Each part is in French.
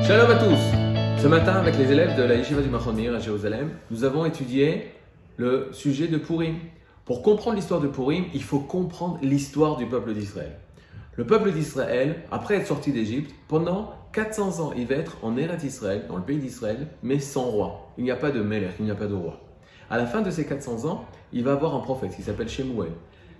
Shalom à tous. Ce matin, avec les élèves de la Yeshiva du Machon Meir à Jérusalem, nous avons étudié le sujet de Purim. Pour comprendre l'histoire de Purim, il faut comprendre l'histoire du peuple d'Israël. Le peuple d'Israël, après être sorti d'Égypte, pendant 400 ans, il va être en Eretz Israël, dans le pays d'Israël, mais sans roi. Il n'y a pas de Melech, il n'y a pas de roi. À la fin de ces 400 ans, il va avoir un prophète qui s'appelle Shemuel,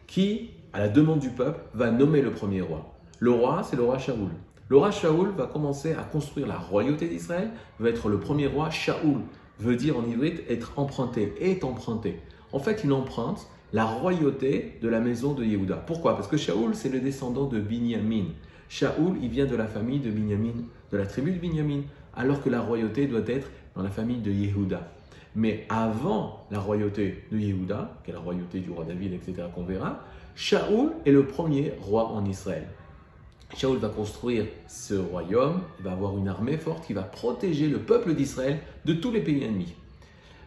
qui, à la demande du peuple, va nommer le premier roi. Le roi, c'est le roi Shaoul. Le roi Shaoul va commencer à construire la royauté d'Israël, va être le premier roi. Shaoul veut dire en ivrite être emprunté, est emprunté. En fait, il emprunte la royauté de la maison de Yehuda. Pourquoi? Parce que Shaoul, c'est le descendant de Binyamin. Shaoul, il vient de la famille de Binyamin, de la tribu de Binyamin, alors que la royauté doit être dans la famille de Yehuda. Mais avant la royauté de Yehuda, qui est la royauté du roi David, etc., qu'on verra, Shaoul est le premier roi en Israël. Shaoul va construire ce royaume, il va avoir une armée forte qui va protéger le peuple d'Israël de tous les pays ennemis.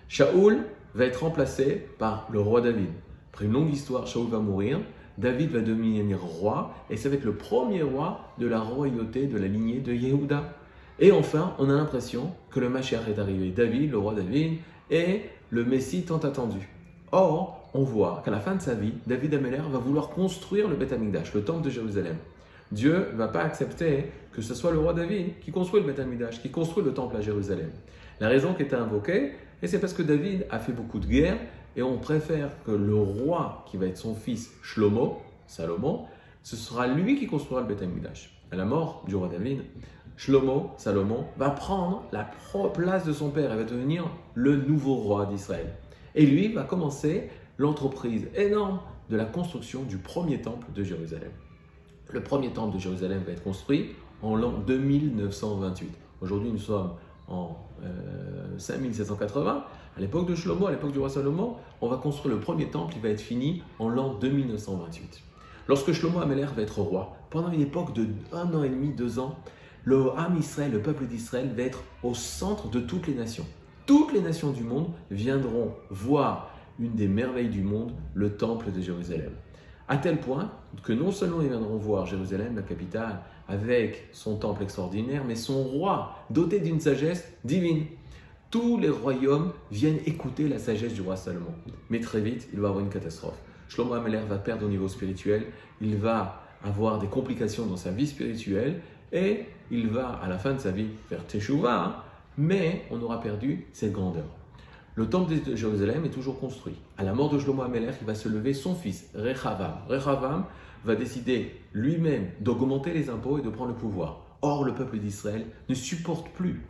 Shaoul va être remplacé par le roi David. Après une longue histoire, Shaoul va mourir, David va devenir roi, et ça va être le premier roi de la royauté de la lignée de Yehuda. Et enfin, on a l'impression que le Mashiach est arrivé. David, le roi David, est le Messie tant attendu. Or, on voit qu'à la fin de sa vie, David Ameler va vouloir construire le Beth Amikdash, le temple de Jérusalem. Dieu ne va pas accepter que ce soit le roi David qui construit le Beth Amikdash, qui construit le temple à Jérusalem. La raison qui était invoquée, et c'est parce que David a fait beaucoup de guerres, et on préfère que le roi, qui va être son fils Shlomo, Salomon, ce sera lui qui construira le Beth Amikdash. À la mort du roi David, Shlomo, Salomon, va prendre la place de son père et va devenir le nouveau roi d'Israël. Et lui va commencer l'entreprise énorme de la construction du premier temple de Jérusalem. Le premier temple de Jérusalem va être construit en l'an 2928. Aujourd'hui, nous sommes en 5780. À l'époque de Shlomo, à l'époque du roi Salomon, on va construire le premier temple qui va être fini en l'an 2928. Lorsque Shlomo Ameler va être roi, pendant une époque de 1 an et demi, 2 ans, le Ham Israël, le peuple d'Israël, va être au centre de toutes les nations. Toutes les nations du monde viendront voir une des merveilles du monde, le temple de Jérusalem. À tel point que non seulement ils viendront voir Jérusalem, la capitale, avec son temple extraordinaire, mais son roi, doté d'une sagesse divine. Tous les royaumes viennent écouter la sagesse du roi Salomon. Mais très vite, il va y avoir une catastrophe. Shlomo Ameler va perdre au niveau spirituel, il va avoir des complications dans sa vie spirituelle et il va, à la fin de sa vie, faire Teshuvah, mais on aura perdu cette grandeur. Le temple de Jérusalem est toujours construit. À la mort de Shlomo Ameler, il va se lever son fils, Rechavam. Rechavam va décider lui-même d'augmenter les impôts et de prendre le pouvoir. Or, le peuple d'Israël ne supporte plus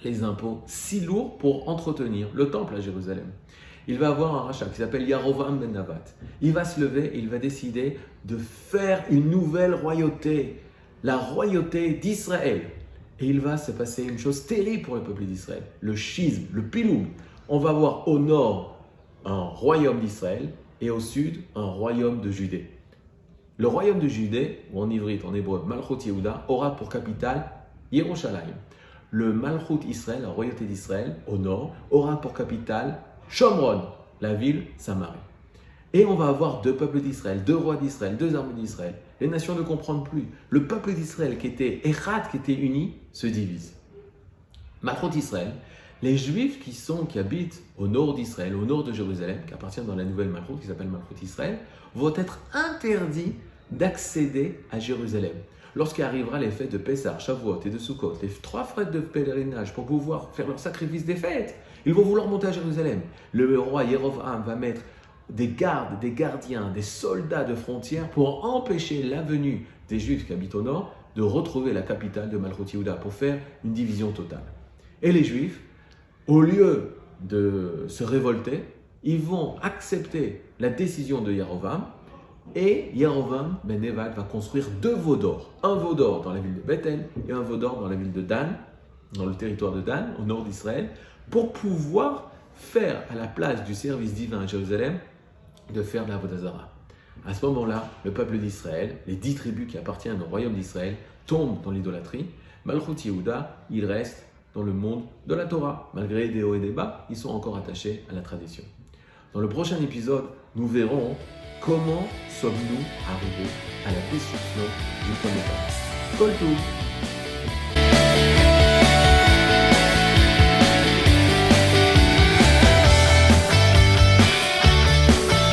les impôts si lourds pour entretenir le temple à Jérusalem. Il va avoir un rachat qui s'appelle Yarovam ben Nabat. Il va se lever et il va décider de faire une nouvelle royauté, la royauté d'Israël. Et il va se passer une chose terrible pour le peuple d'Israël, le schisme, le piloum. On va avoir au nord un royaume d'Israël et au sud un royaume de Judée. Le royaume de Judée, ou en ivrite, en hébreu, Malchut Yehuda, aura pour capitale Yerushalayim. Le Malchut Israël, la royauté d'Israël, au nord, aura pour capitale Shomron, la ville Samarie. Et on va avoir 2 peuples d'Israël, 2 rois d'Israël, 2 armées d'Israël. Les nations ne comprennent plus. Le peuple d'Israël qui était Echad, qui était uni, se divise. Malchut Israël, les Juifs qui habitent au nord d'Israël, au nord de Jérusalem, qui appartiennent dans la nouvelle Malchut, qui s'appelle Malchut Israël, vont être interdits d'accéder à Jérusalem. Lorsqu'arrivera les fêtes de Pessah, Shavuot et de Sukkot, les 3 fêtes de pèlerinage pour pouvoir faire leur sacrifice des fêtes, ils vont vouloir monter à Jérusalem. Le roi Yerovam va mettre des gardes, des gardiens, des soldats de frontières pour empêcher la venue des Juifs qui habitent au nord de retrouver la capitale de Malchut Yehuda pour faire une division totale. Et les Juifs, au lieu de se révolter, ils vont accepter la décision de Yerovam et Yerovam ben Nevat va construire 2 veaux d'or. Un veau d'or dans la ville de Bethel et un veau d'or dans la ville de Dan, dans le territoire de Dan, au nord d'Israël, pour pouvoir faire à la place du service divin à Jérusalem, de faire de la Avodah Zarah. À ce moment-là, le peuple d'Israël, les 10 tribus qui appartiennent au royaume d'Israël, tombent dans l'idolâtrie. Malchut Yehuda, il reste dans le monde de la Torah. Malgré des hauts et des bas, ils sont encore attachés à la tradition. Dans le prochain épisode, nous verrons comment sommes-nous arrivés à la destruction du premier temple. Kol Tov.